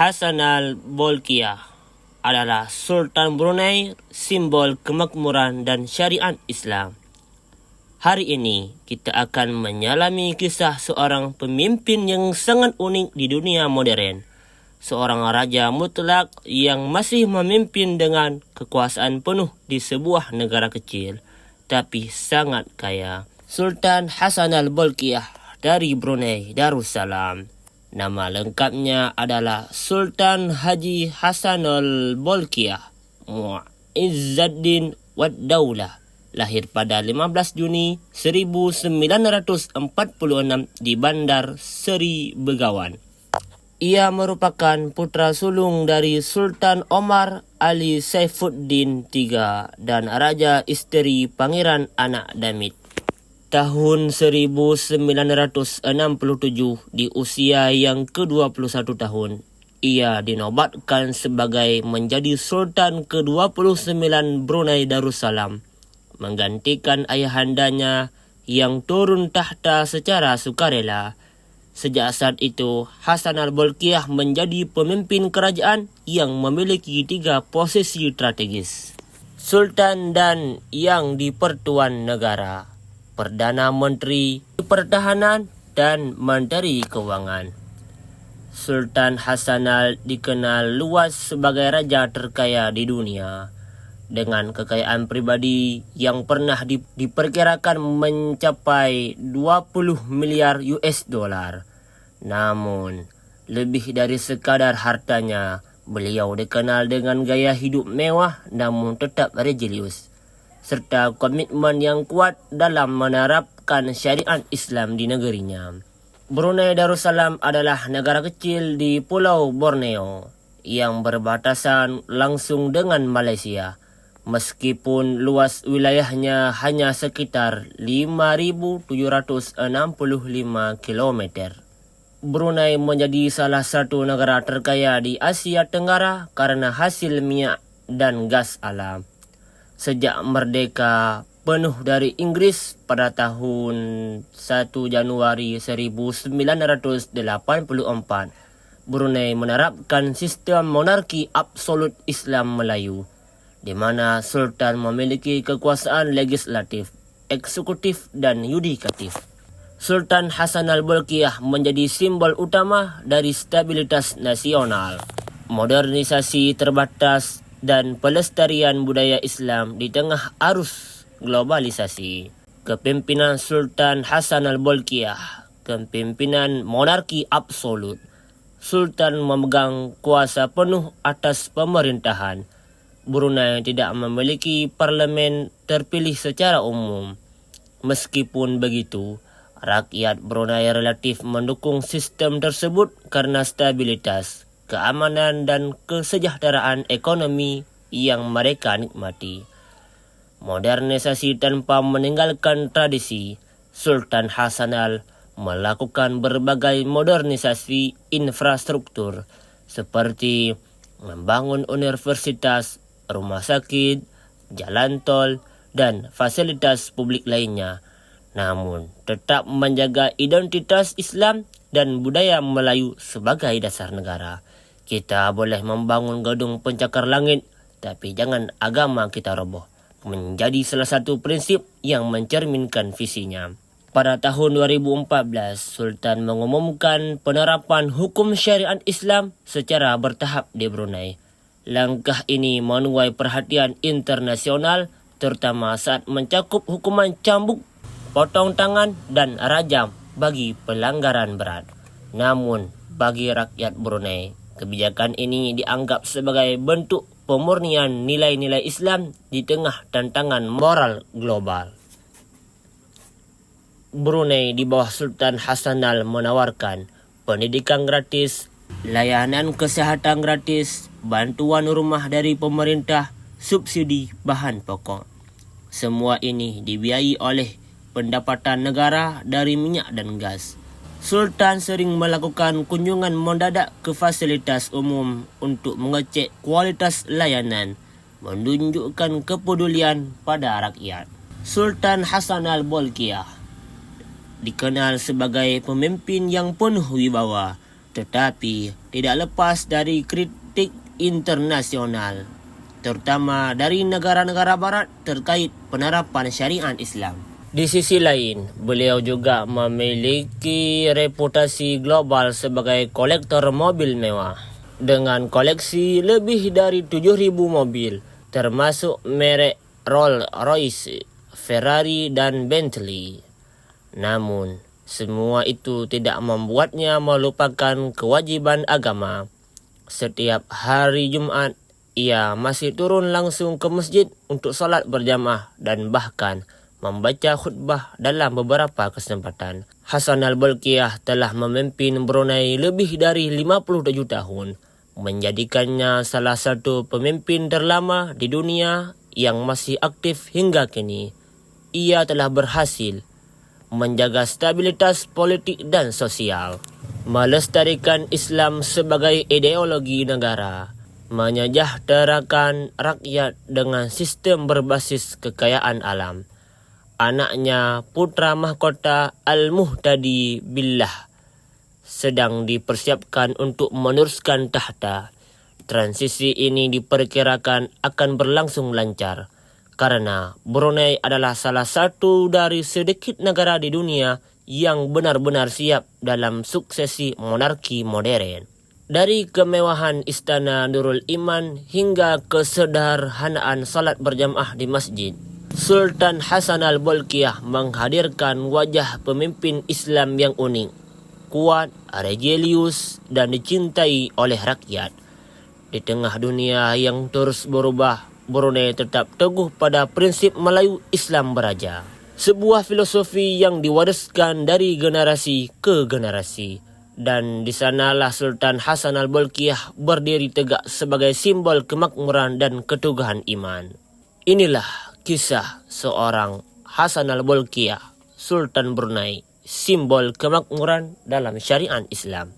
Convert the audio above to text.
Hassan al-Bolkiah adalah Sultan Brunei, simbol kemakmuran dan syariat Islam. Hari ini kita akan menyelami kisah seorang pemimpin yang sangat unik di dunia modern. Seorang raja mutlak yang masih memimpin dengan kekuasaan penuh di sebuah negara kecil, tapi sangat kaya. Sultan Hassan al-Bolkiah dari Brunei Darussalam. Nama lengkapnya adalah Sultan Haji Hassan al-Bolkiah Mu'izzuddin wad Daulah. Lahir pada 15 Juni 1946 di Bandar Seri Begawan. Ia merupakan putra sulung dari Sultan Omar Ali Saifuddin III dan Raja Isteri Pangeran Anak Damit. Tahun 1967, di usia yang ke-21 tahun, ia dinobatkan sebagai menjadi Sultan ke-29 Brunei Darussalam, menggantikan ayahandanya yang turun tahta secara sukarela. Sejak saat itu, Hassan al-Bolkiah menjadi pemimpin kerajaan yang memiliki 3 posisi strategis: Sultan dan Yang di-Pertuan Negara, Perdana Menteri Pertahanan, dan Menteri Keuangan. Sultan Hassan dikenal luas sebagai raja terkaya di dunia, dengan kekayaan pribadi yang pernah diperkirakan mencapai 20 miliar US dollar. Namun, lebih dari sekadar hartanya, beliau dikenal dengan gaya hidup mewah namun tetap religius, serta komitmen yang kuat dalam menerapkan syariat Islam di negerinya. Brunei Darussalam adalah negara kecil di Pulau Borneo yang berbatasan langsung dengan Malaysia. Meskipun luas wilayahnya hanya sekitar 5.765 km. Brunei menjadi salah satu negara terkaya di Asia Tenggara karena hasil minyak dan gas alam. Sejak merdeka penuh dari Inggris pada tahun 1 Januari 1984, Brunei menerapkan sistem monarki absolut Islam Melayu, di mana Sultan memiliki kekuasaan legislatif, eksekutif, dan yudikatif. Sultan Hassan al-Bolkiah menjadi simbol utama dari stabilitas nasional, modernisasi terbatas, dan pelestarian budaya Islam di tengah arus globalisasi. Kepimpinan Sultan Hassan al-Bolkiah, kepimpinan monarki absolut. Sultan memegang kuasa penuh atas pemerintahan. Brunei tidak memiliki parlemen terpilih secara umum. Meskipun begitu, rakyat Brunei relatif mendukung sistem tersebut karena stabilitas, keamanan, dan kesejahteraan ekonomi yang mereka nikmati. Modernisasi tanpa meninggalkan tradisi. Sultan Hassan melakukan berbagai modernisasi infrastruktur seperti membangun universitas, rumah sakit, jalan tol, dan fasilitas publik lainnya, namun tetap menjaga identitas Islam dan budaya Melayu sebagai dasar negara. Kita boleh membangun gedung pencakar langit, tapi jangan agama kita roboh, menjadi salah satu prinsip yang mencerminkan visinya. Pada tahun 2014, Sultan mengumumkan penerapan hukum syariat Islam secara bertahap di Brunei. Langkah ini menuai perhatian internasional, terutama saat mencakup hukuman cambuk, potong tangan, dan rajam bagi pelanggaran berat. Namun, bagi rakyat Brunei, kebijakan ini dianggap sebagai bentuk pemurnian nilai-nilai Islam di tengah tantangan moral global. Brunei di bawah Sultan Hassan menawarkan pendidikan gratis, layanan kesehatan gratis, bantuan rumah dari pemerintah, subsidi bahan pokok. Semua ini dibiayai oleh pendapatan negara dari minyak dan gas. Sultan sering melakukan kunjungan mendadak ke fasilitas umum untuk mengecek kualitas layanan, menunjukkan kepedulian pada rakyat. Sultan Hassan al-Bolkiah dikenal sebagai pemimpin yang penuh wibawa, tetapi tidak lepas dari kritik internasional, terutama dari negara-negara barat terkait penerapan syariat Islam. Di sisi lain, beliau juga memiliki reputasi global sebagai kolektor mobil mewah dengan koleksi lebih dari 7.000 mobil, termasuk merek Rolls-Royce, Ferrari dan Bentley. Namun, semua itu tidak membuatnya melupakan kewajiban agama. Setiap hari Jumat, ia masih turun langsung ke masjid untuk salat berjamaah dan bahkan membaca khutbah dalam beberapa kesempatan. Hassan al-Bolkiah telah memimpin Brunei lebih dari 57 tahun, menjadikannya salah satu pemimpin terlama di dunia yang masih aktif hingga kini. Ia telah berhasil menjaga stabilitas politik dan sosial, melestarikan Islam sebagai ideologi negara, menyejahterakan rakyat dengan sistem berbasis kekayaan alam. Anaknya, putra mahkota Al-Muhtadi Billah, sedang dipersiapkan untuk meneruskan tahta. Transisi ini diperkirakan akan berlangsung lancar, karena Brunei adalah salah satu dari sedikit negara di dunia yang benar-benar siap dalam suksesi monarki modern. Dari kemewahan istana Nurul Iman hingga kesederhanaan salat berjamaah di masjid, Sultan Hassan al-Bolkiah menghadirkan wajah pemimpin Islam yang unik, kuat, religius dan dicintai oleh rakyat. Di tengah dunia yang terus berubah, Brunei tetap teguh pada prinsip Melayu Islam beraja, sebuah filosofi yang diwariskan dari generasi ke generasi. Dan di sanalah Sultan Hassan al-Bolkiah berdiri tegak sebagai simbol kemakmuran dan keteguhan iman. Inilah kisah seorang Hassan al-Bolkiah, Sultan Brunei, simbol kemakmuran dalam syariat Islam.